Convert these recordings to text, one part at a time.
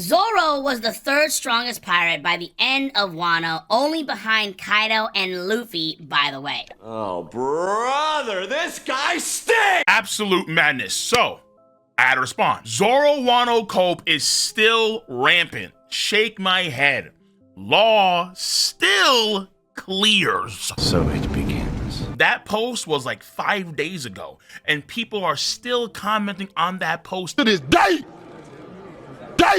Zoro was the third strongest pirate by the end of Wano, only behind Kaido and Luffy, by the way. Oh, brother, this guy stinks! Absolute madness. So, I had to respond. Zoro Wano cope is still rampant. Shake my head. Law still clears. So it begins. That post was like 5 days ago, and people are still commenting on that post To this day!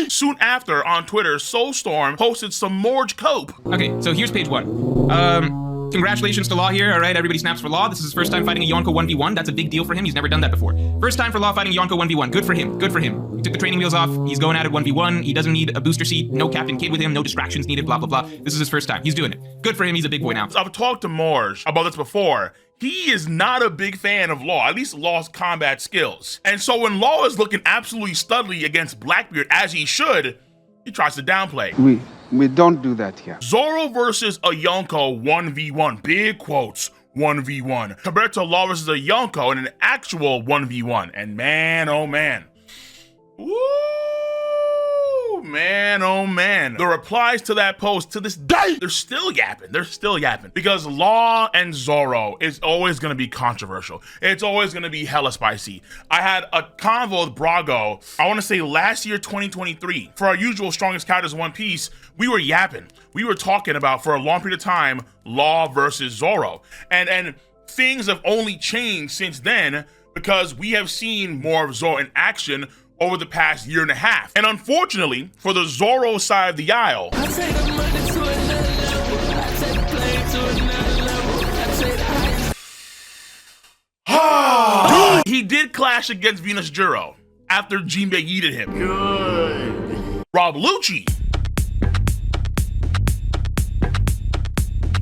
Soon after, on Twitter, Soulstorm posted some Morge cope. Okay, so here's page 1. Congratulations to Law here, alright? Everybody snaps for Law. This is his first time fighting a Yonko 1v1. That's a big deal for him. He's never done that before. First time for Law fighting a Yonko 1v1. Good for him. Good for him. He took the training wheels off. He's going at it 1v1. He doesn't need a booster seat. No Captain Kid with him. No distractions needed. Blah, blah, blah. This is his first time. He's doing it. Good for him. He's a big boy now. I've talked to Morge about this before. He is not a big fan of Law, at least Law's combat skills. And so when Law is looking absolutely studly against Blackbeard, as he should, he tries to downplay. We don't do that here. Zoro versus a Yonko 1v1, big quotes, 1v1, compared to Law versus a Yonko in an actual 1v1. And man, oh man. Woo! Man, oh man. The replies to that post to this day, they're still yapping. They're still yapping. Because Law and Zoro is always going to be controversial. It's always going to be hella spicy. I had a convo with Brago, I want to say last year, 2023. For our usual strongest characters in One Piece, we were yapping. We were talking about, for a long period of time, Law versus Zoro. And things have only changed since then because we have seen more of Zoro in action over the past year and a half. And unfortunately, for the Zoro side of the aisle, he did clash against Venus Juro after Jinbei yeeted him. Good. Rob Lucci.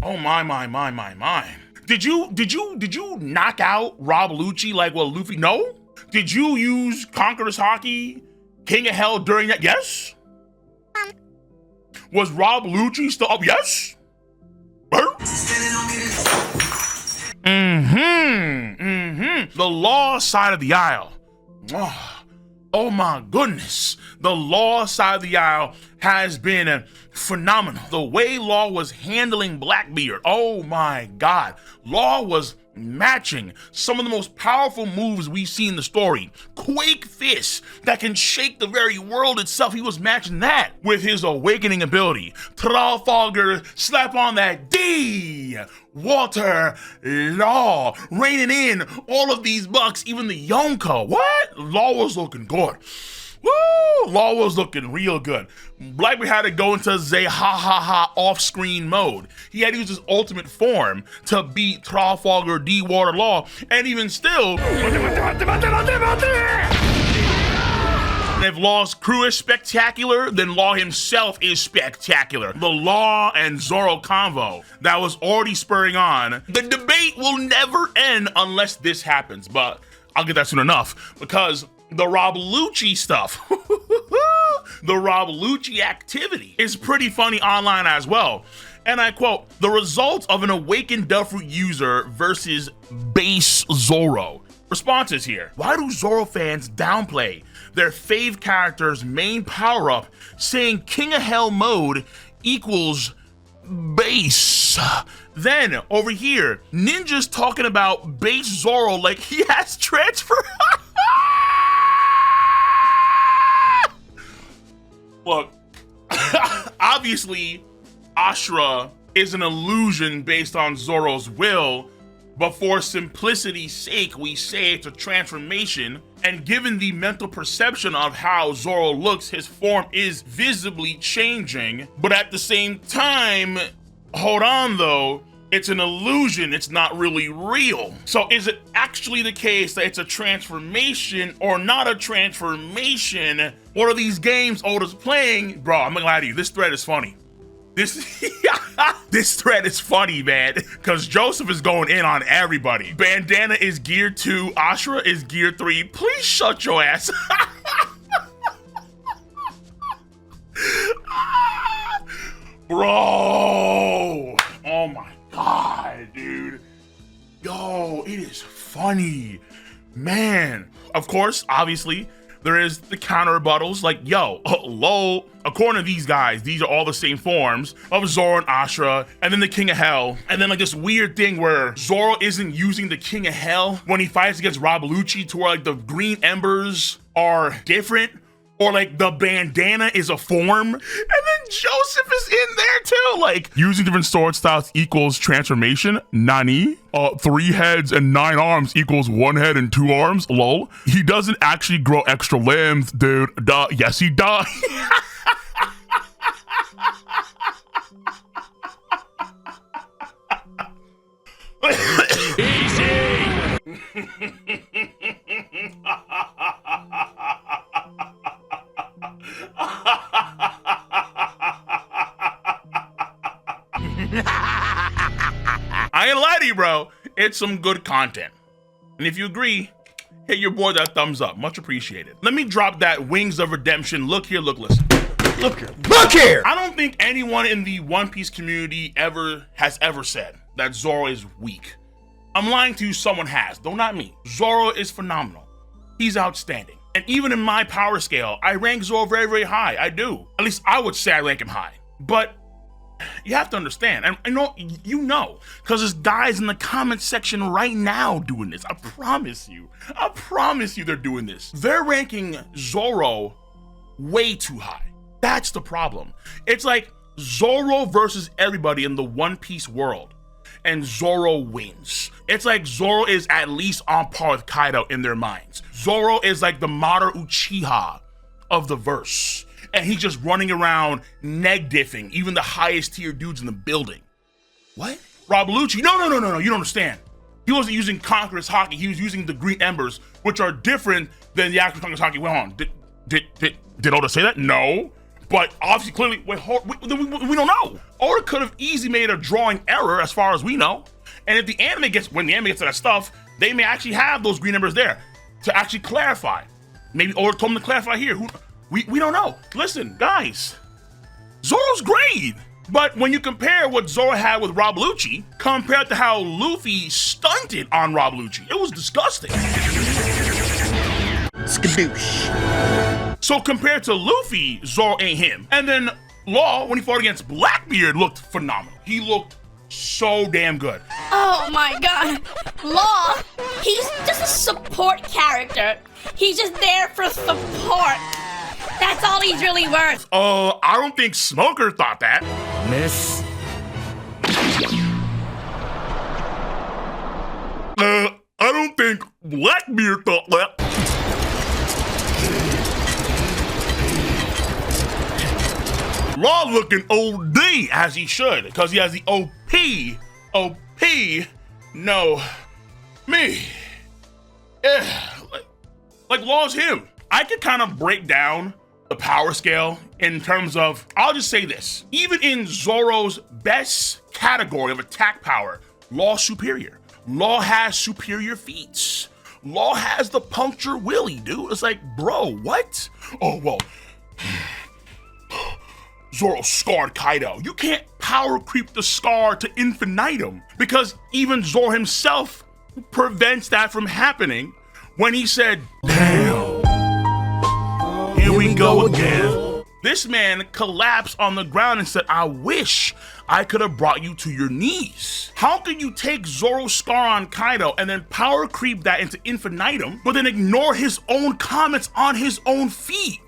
Oh my. Did you knock out Rob Lucci like what Luffy? No? Did you use Conqueror's Hockey, King of Hell during that? Yes. Was Rob Lucci still up? Yes. The Law side of the aisle. Oh my goodness. The Law side of the aisle has been phenomenal. The way Law was handling Blackbeard. Oh my God. Law was matching some of the most powerful moves we see in the story. Quake Fist that can shake the very world itself. He was matching that with his awakening ability. Trafalgar, slap on that D. Walter Law reining in all of these bucks, even the Yonko. What? Law was looking good. Woo! Law was looking real good. Blackbeard had to go into Zay ha ha ha off-screen mode. He had to use his ultimate form to beat Trafalgar D Water Law, and even still, if Law's crew is spectacular, then Law himself is spectacular. The Law and Zoro convo that was already spurring on. The debate will never end unless this happens, but I'll get that soon enough, because the Rob Lucci stuff, the Rob Lucci activity is pretty funny online as well. And I quote, the result of an awakened Duffroot user versus base Zoro. Responses here. Why do Zoro fans downplay their fave character's main power-up, saying King of Hell mode equals base? Then over here, Ninja's talking about base Zoro like he has transfer. Look, obviously, Ashura is an illusion based on Zoro's will, but for simplicity's sake, we say it's a transformation. And given the mental perception of how Zoro looks, his form is visibly changing. But at the same time, hold on though, it's an illusion, it's not really real. So is it actually the case that it's a transformation or not a transformation? What are these games Oda's playing? Bro, I'm gonna lie to you, this thread is funny. This thread is funny, man, because Joseph is going in on everybody. Bandana is gear 2, Ashura is gear 3. Please shut your ass. Bro, oh my God, dude. Yo, it is funny, man. Of course, obviously, there is the counter rebuttals like, yo, lol, according to these guys, these are all the same forms of Zoro and Ashura, and then the King of Hell, and then like this weird thing where Zoro isn't using the King of Hell when he fights against Rob Lucci, to where like the green embers are different, or like the bandana is a form, and then Joseph is in there too. Like, using different sword styles equals transformation. Nani? 3 heads and 9 arms equals 1 head and 2 arms. Lol. He doesn't actually grow extra limbs, dude. Duh. Yes, he does. I ain't lie to you, bro. It's some good content. And if you agree, hit your boy that thumbs up. Much appreciated. Let me drop that Wings of Redemption. Look here, look, listen. Look here. Look here! I don't think anyone in the One Piece community has ever said that Zoro is weak. I'm lying to you, someone has, though not me. Zoro is phenomenal. He's outstanding. And even in my power scale, I rank Zoro very, very high. I do. At least I would say I rank him high. But you have to understand, and I know, you know, because there's guys in the comment section right now doing this. I promise you they're doing this. They're ranking Zoro way too high. That's the problem. It's like Zoro versus everybody in the One Piece world, and Zoro wins. It's like Zoro is at least on par with Kaido in their minds. Zoro is like the modern Uchiha of the verse, and he's just running around neg-diffing even the highest tier dudes in the building. What? Rob Lucci? No, you don't understand. He wasn't using Conqueror's Haki, he was using the Green Embers, which are different than the actual Conqueror's Haki. Wait, hold on, did Oda say that? No. But obviously, clearly, we don't know. Oda could have easily made a drawing error as far as we know. And if when the anime gets to that stuff, they may actually have those green numbers there to actually clarify. Maybe Oda told them to clarify here. We don't know. Listen, guys, Zoro's great. But when you compare what Zoro had with Rob Lucci compared to how Luffy stunted on Rob Lucci, it was disgusting. Skadoosh. So compared to Luffy, Zoro ain't him. And then Law, when he fought against Blackbeard, looked phenomenal. He looked so damn good. Oh my god. Law, he's just a support character. He's just there for support. That's all he's really worth. I don't think Smoker thought that. Miss. I don't think Blackbeard thought that. Law looking OD as he should, because he has the OP, no, me. Yeah, like Law's him. I could kind of break down the power scale in terms of, I'll just say this, even in Zoro's best category of attack power, Law's superior. Law has superior feats. Law has the puncture willy, dude. It's like, bro, what? Oh, well, Zoro scarred Kaido. You can't power creep the scar to infinitum, because even Zoro himself prevents that from happening when he said, damn. Here we go again. This man collapsed on the ground and said, I wish I could have brought you to your knees. How can you take Zoro's scar on Kaido and then power creep that into infinitum, but then ignore his own comments on his own feet?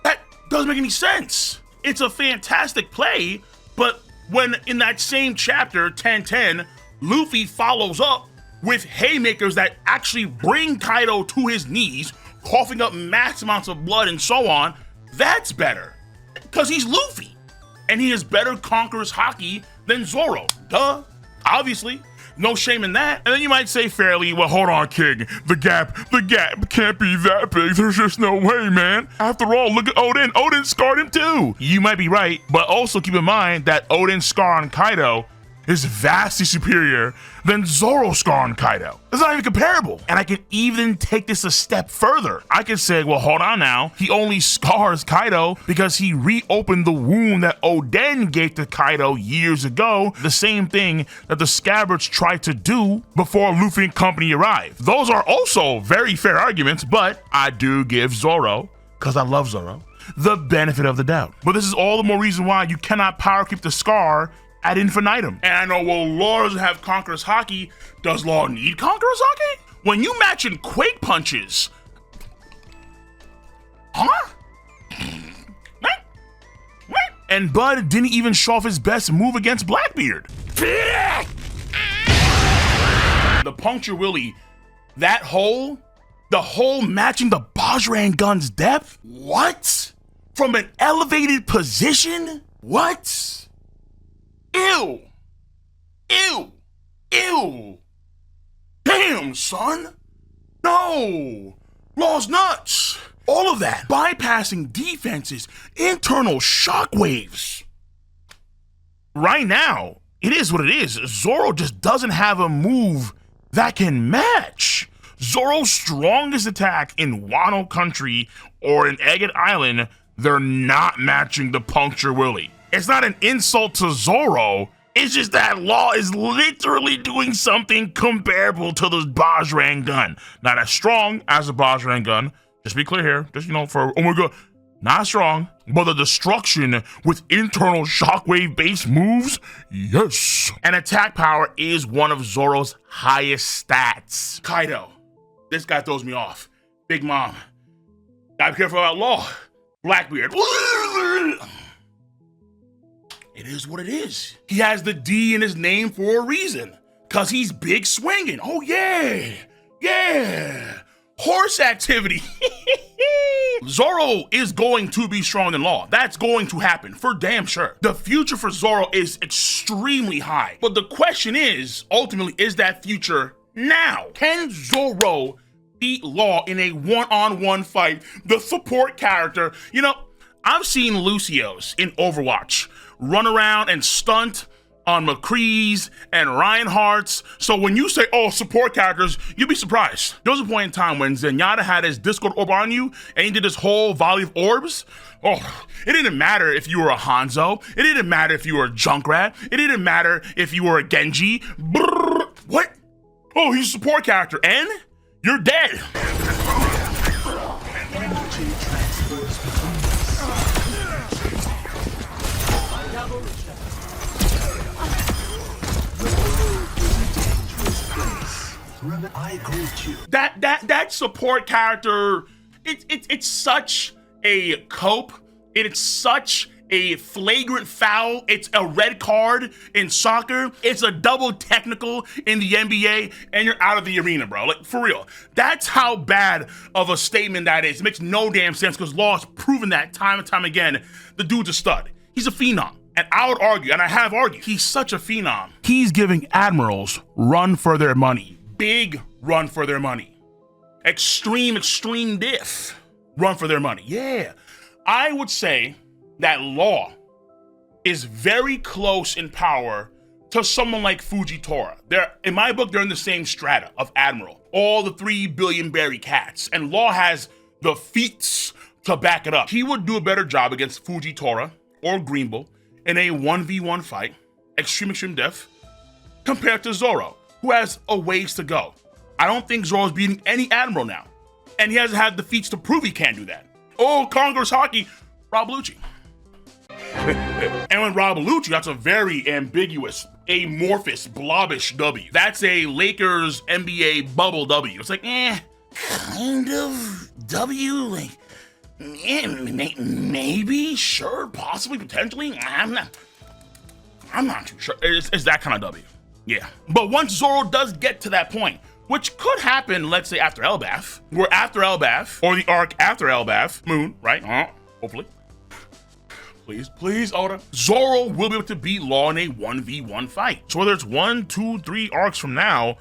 That doesn't make any sense. It's a fantastic play, but when in that same chapter, 10:10, Luffy follows up with haymakers that actually bring Kaido to his knees, coughing up mass amounts of blood and so on, that's better. Because he's Luffy. And he has better Conqueror's Haki than Zoro. Duh. Obviously. No shame in that. And then you might say fairly, well, hold on, King. The gap can't be that big. There's just no way, man. After all, look at Odin. Odin scarred him too. You might be right, but also keep in mind that Odin's scar on Kaido is vastly superior than Zoro's scar on Kaido. It's not even comparable. And I can even take this a step further. I can say, well, hold on now. He only scars Kaido because he reopened the wound that Oden gave to Kaido years ago. The same thing that the Scabbards tried to do before Luffy and company arrived. Those are also very fair arguments, but I do give Zoro, because I love Zoro, the benefit of the doubt. But this is all the more reason why you cannot power creep the scar ad infinitum. And I know, well, Law doesn't have Conqueror's Haki. Does Law need Conqueror's Haki? When you match in Quake punches, huh? And Bud didn't even show off his best move against Blackbeard. The puncture Willie, that hole, the hole matching the Bajrang gun's depth? What? From an elevated position? What? Ew. Ew. Ew. Damn, son. No. Law's nuts. All of that. Bypassing defenses. Internal shockwaves. Right now, it is what it is. Zoro just doesn't have a move that can match. Zoro's strongest attack in Wano Country or in Agate Island, they're not matching the Puncture Willie. It's not an insult to Zoro. It's just that Law is literally doing something comparable to the Bajrang gun. Not as strong as the Bajrang gun. Just be clear here. Just, for, oh my God, not strong, but the destruction with internal shockwave-based moves, yes. And attack power is one of Zoro's highest stats. Kaido, this guy throws me off. Big Mom, gotta be careful about Law. Blackbeard. It is what it is. He has the D in his name for a reason. Cause he's big swinging. Oh yeah, yeah. Horse activity. Zoro is going to be strong in Law. That's going to happen for damn sure. The future for Zoro is extremely high. But the question is, ultimately, is that future now? Can Zoro beat Law in a one-on-one fight? The support character. I've seen Lucios in Overwatch run around and stunt on McCree's and Reinhardt's. So when you say, oh, support characters, you'd be surprised. There was a point in time when Zenyatta had his Discord orb on you and he did this whole volley of orbs. Oh, it didn't matter if you were a Hanzo. It didn't matter if you were a Junkrat. It didn't matter if you were a Genji. Brrr. What? Oh, he's a support character and you're dead. I agree with you. That support character, it's such a cope. It's such a flagrant foul. It's a red card in soccer. It's a double technical in the NBA, and you're out of the arena, bro. Like, for real. That's how bad of a statement that is. It makes no damn sense because Law has proven that time and time again. The dude's a stud. He's a phenom. And I would argue, and I have argued, he's such a phenom. He's giving admirals run for their money. Big run for their money. Extreme diff run for their money. Yeah. I would say that Law is very close in power to someone like Fujitora. In my book, they're in the same strata of Admiral. All the 3 billion berry cats. And Law has the feats to back it up. He would do a better job against Fujitora or Greenbull in a 1v1 fight, extreme diff, compared to Zoro, who has a ways to go. I don't think Zoro's beating any Admiral now. And he hasn't had the feats to prove he can do that. Oh, Conqueror's Haki, Rob Lucci. And when Rob Lucci, that's a very ambiguous, amorphous, blobbish W. That's a Lakers NBA bubble W. It's like, kind of W, like, maybe, sure, possibly, potentially. I'm not too sure. It's that kind of W. Yeah. But once Zoro does get to that point, which could happen, let's say, after Elbaf, or after Elbaf, or the arc after Elbaf, Moon, right? Hopefully. Please, Oda. Zoro will be able to beat Law in a 1v1 fight. So whether it's 1, 2, 3 arcs from now,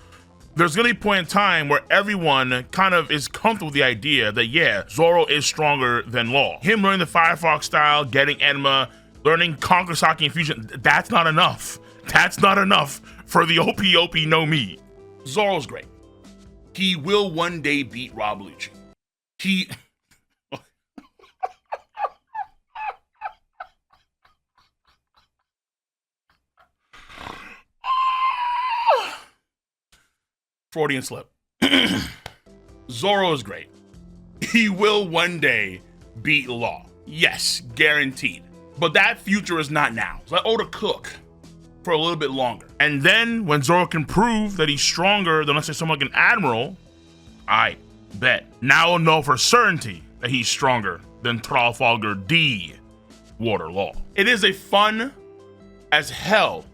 there's gonna be a point in time where everyone kind of is comfortable with the idea that, yeah, Zoro is stronger than Law. Him learning the Firefox style, getting Enma, Learning Konkusaki and Fusion, that's not enough. That's not enough for the OP no Mi. Zoro's great. He will one day beat Rob Lucci. He... Freudian slip. Zoro is great. He will one day beat Law. Yes, guaranteed. But that future is not now. Let Oda cook for a little bit longer. And then when Zoro can prove that he's stronger than, let's say, someone like an admiral, I bet. Now we'll know for certainty that he's stronger than Trafalgar D. Water Law. It is a fun as hell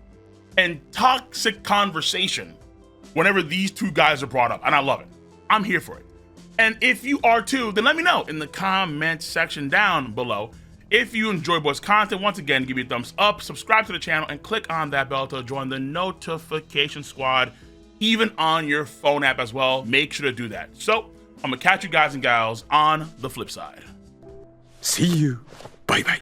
and toxic conversation whenever these two guys are brought up, and I love it. I'm here for it. And if you are too, then let me know in the comment section down below. If you enjoy boys' content, once again, give me a thumbs up, subscribe to the channel, and click on that bell to join the notification squad, even on your phone app as well. Make sure to do that. So, I'm gonna catch you guys and gals on the flip side. See you. Bye-bye.